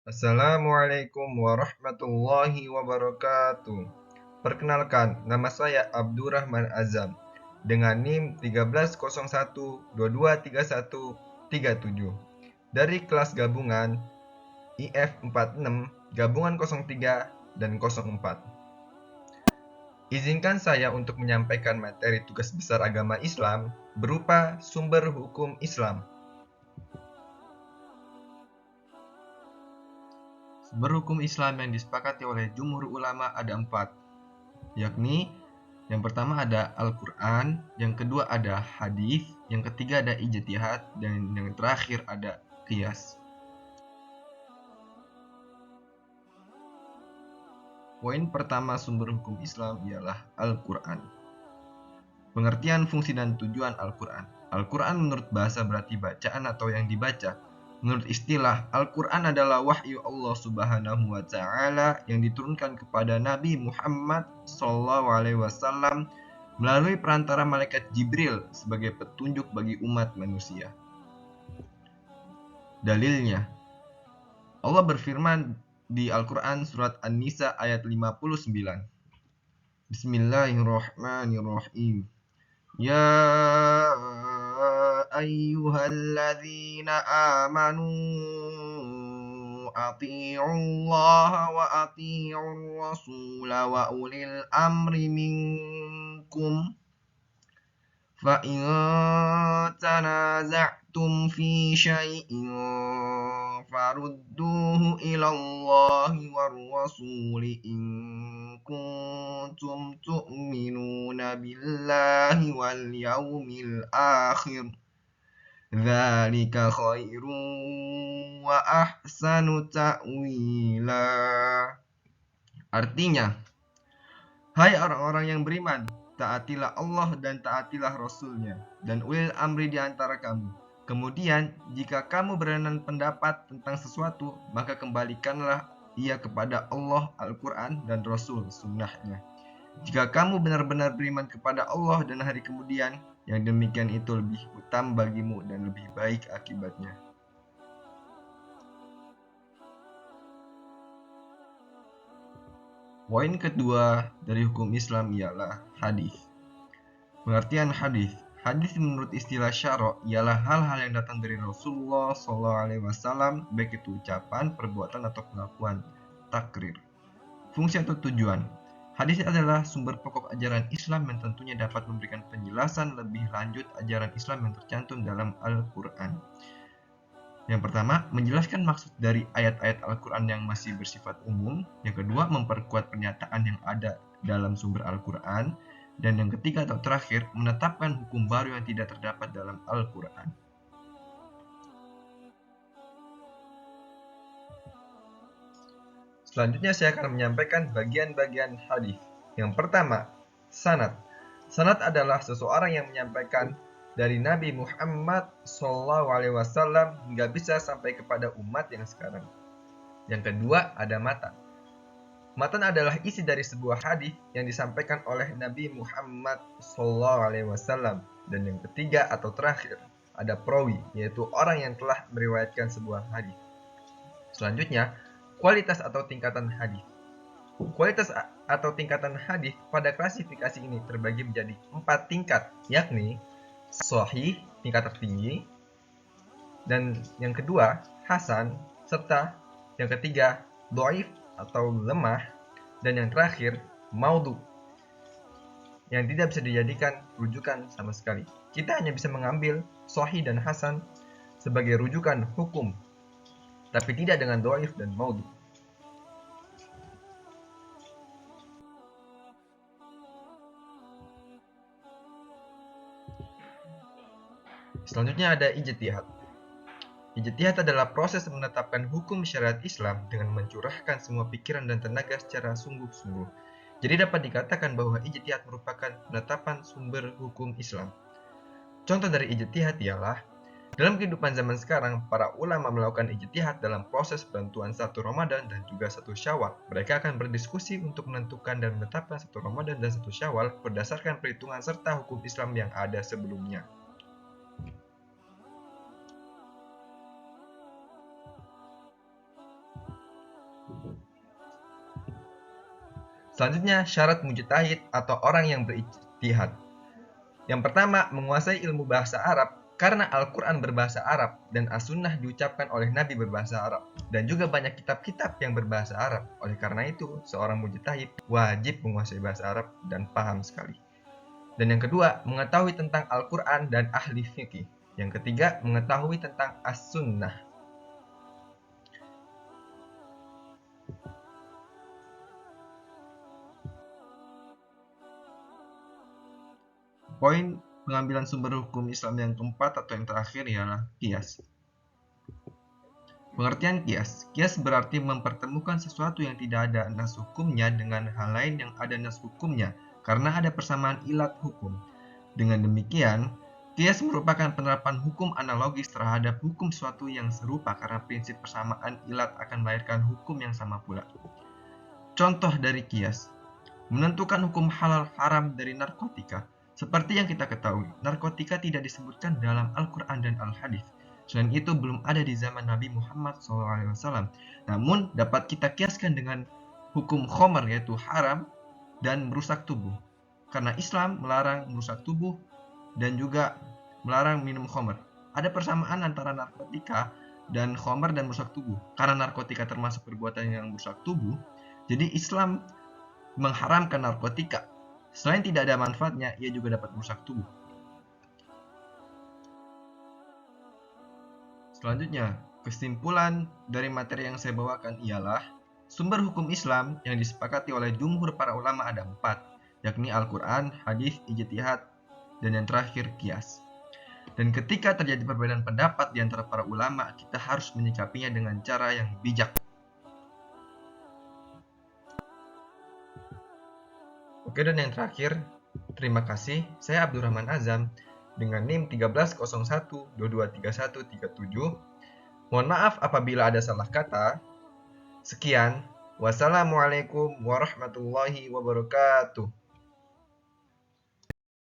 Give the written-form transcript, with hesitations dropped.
Assalamualaikum warahmatullahi wabarakatuh. Perkenalkan, nama saya Abdurrahman Azam dengan NIM 1301223137 dari kelas gabungan IF 46 gabungan 03 dan 04. Izinkan saya untuk menyampaikan materi tugas besar agama Islam berupa sumber hukum Islam. Sumber hukum Islam yang disepakati oleh jumhur ulama ada 4, yakni yang pertama ada Al-Quran, yang kedua ada hadis, yang ketiga ada ijtihad, dan yang terakhir ada qiyas. Poin pertama sumber hukum Islam ialah Al-Quran. Pengertian fungsi dan tujuan Al-Quran. Al-Quran menurut bahasa berarti bacaan atau yang dibaca. Menurut istilah, Al-Quran adalah wahyu Allah Subhanahu wa Ta'ala yang diturunkan kepada Nabi Muhammad SAW melalui perantara malaikat Jibril sebagai petunjuk bagi umat manusia. Dalilnya, Allah berfirman di Al-Quran surat An-Nisa ayat 59. Bismillahirrahmanirrahim. Ya ayyuhalladzina amanu ati'ullaha wa ati'ur rasula wa ulil amri minkum fa in tanaza'tum fi syai'in farudduhu ilallahi war rasuli in kuntum tu'minuna billahi wal yawmil akhir dzalika khairun wa ahsanu ta'wila. Artinya, hai orang-orang yang beriman, taatilah Allah dan taatilah Rasul-Nya, dan ulil amri di antara kamu. Kemudian, jika kamu berkenan pendapat tentang sesuatu, maka kembalikanlah ia kepada Allah, Al-Quran, dan Rasul, sunnahnya. Jika kamu benar-benar beriman kepada Allah dan hari kemudian, yang demikian itu lebih utama bagimu dan lebih baik akibatnya. Poin kedua dari hukum Islam ialah hadis. Pengertian hadis. Hadis menurut istilah syara' ialah hal-hal yang datang dari Rasulullah SAW, baik itu ucapan, perbuatan, atau pengakuan, takrir. Fungsi atau tujuan. Hadis adalah sumber pokok ajaran Islam yang tentunya dapat memberikan penjelasan lebih lanjut ajaran Islam yang tercantum dalam Al-Quran. Yang pertama, menjelaskan maksud dari ayat-ayat Al-Quran yang masih bersifat umum. Yang kedua, memperkuat pernyataan yang ada dalam sumber Al-Quran. Dan yang ketiga atau terakhir, menetapkan hukum baru yang tidak terdapat dalam Al-Quran. Selanjutnya saya akan menyampaikan bagian-bagian hadis. Yang pertama, sanad. Sanad adalah seseorang yang menyampaikan dari Nabi Muhammad SAW hingga bisa sampai kepada umat yang sekarang. Yang kedua, ada matan. Matan adalah isi dari sebuah hadis yang disampaikan oleh Nabi Muhammad SAW. Dan yang ketiga atau terakhir, ada perawi, yaitu orang yang telah meriwayatkan sebuah hadis. Selanjutnya, kualitas atau tingkatan hadis. Kualitas atau tingkatan hadis pada klasifikasi ini terbagi menjadi 4 tingkat, yakni sahih, tingkat tertinggi, dan yang kedua hasan, serta yang ketiga dhaif atau lemah, dan yang terakhir maudhu yang tidak bisa dijadikan rujukan sama sekali. Kita hanya bisa mengambil sahih dan hasan sebagai rujukan hukum, tapi tidak dengan dhaif dan maudhu. Selanjutnya ada ijtihad. Ijtihad adalah proses menetapkan hukum syariat Islam dengan mencurahkan semua pikiran dan tenaga secara sungguh-sungguh. Jadi dapat dikatakan bahwa ijtihad merupakan penetapan sumber hukum Islam. Contoh dari ijtihad ialah dalam kehidupan zaman sekarang, para ulama melakukan ijtihad dalam proses penentuan 1 Ramadan dan juga 1 Syawal. Mereka akan berdiskusi untuk menentukan dan menetapkan 1 Ramadan dan 1 Syawal berdasarkan perhitungan serta hukum Islam yang ada sebelumnya. Selanjutnya, syarat mujtahid atau orang yang berijtihad. Yang pertama, menguasai ilmu bahasa Arab karena Al-Quran berbahasa Arab dan As-Sunnah diucapkan oleh Nabi berbahasa Arab. Dan juga banyak kitab-kitab yang berbahasa Arab. Oleh karena itu, seorang mujtahid wajib menguasai bahasa Arab dan paham sekali. Dan yang kedua, mengetahui tentang Al-Quran dan ahli fikih. Yang ketiga, mengetahui tentang As-Sunnah. Poin pengambilan sumber hukum Islam yang keempat atau yang terakhir ialah qiyas. Pengertian qiyas. Qiyas berarti mempertemukan sesuatu yang tidak ada nas hukumnya dengan hal lain yang ada nas hukumnya karena ada persamaan ilat hukum. Dengan demikian, qiyas merupakan penerapan hukum analogis terhadap hukum suatu yang serupa karena prinsip persamaan ilat akan melahirkan hukum yang sama pula. Contoh dari qiyas. Menentukan hukum halal haram dari narkotika. Seperti yang kita ketahui, narkotika tidak disebutkan dalam Al-Quran dan Al-Hadis. Selain itu, belum ada di zaman Nabi Muhammad SAW. Namun, dapat kita kiaskan dengan hukum khomer, yaitu haram dan merusak tubuh. Karena Islam melarang merusak tubuh dan juga melarang minum khomer. Ada persamaan antara narkotika dan khomer dan merusak tubuh. Karena narkotika termasuk perbuatan yang merusak tubuh, jadi Islam mengharamkan narkotika. Selain tidak ada manfaatnya, ia juga dapat merusak tubuh. Selanjutnya, kesimpulan dari materi yang saya bawakan ialah sumber hukum Islam yang disepakati oleh jumhur para ulama ada 4, yakni Al-Quran, hadis, ijtihad, dan yang terakhir qiyas. Dan ketika terjadi perbedaan pendapat di antara para ulama, kita harus menyikapinya dengan cara yang bijak. Oke, dan yang terakhir, terima kasih. Saya Abdurrahman Azam dengan NIM 1301223137. Mohon maaf apabila ada salah kata. Sekian. Wassalamualaikum warahmatullahi wabarakatuh.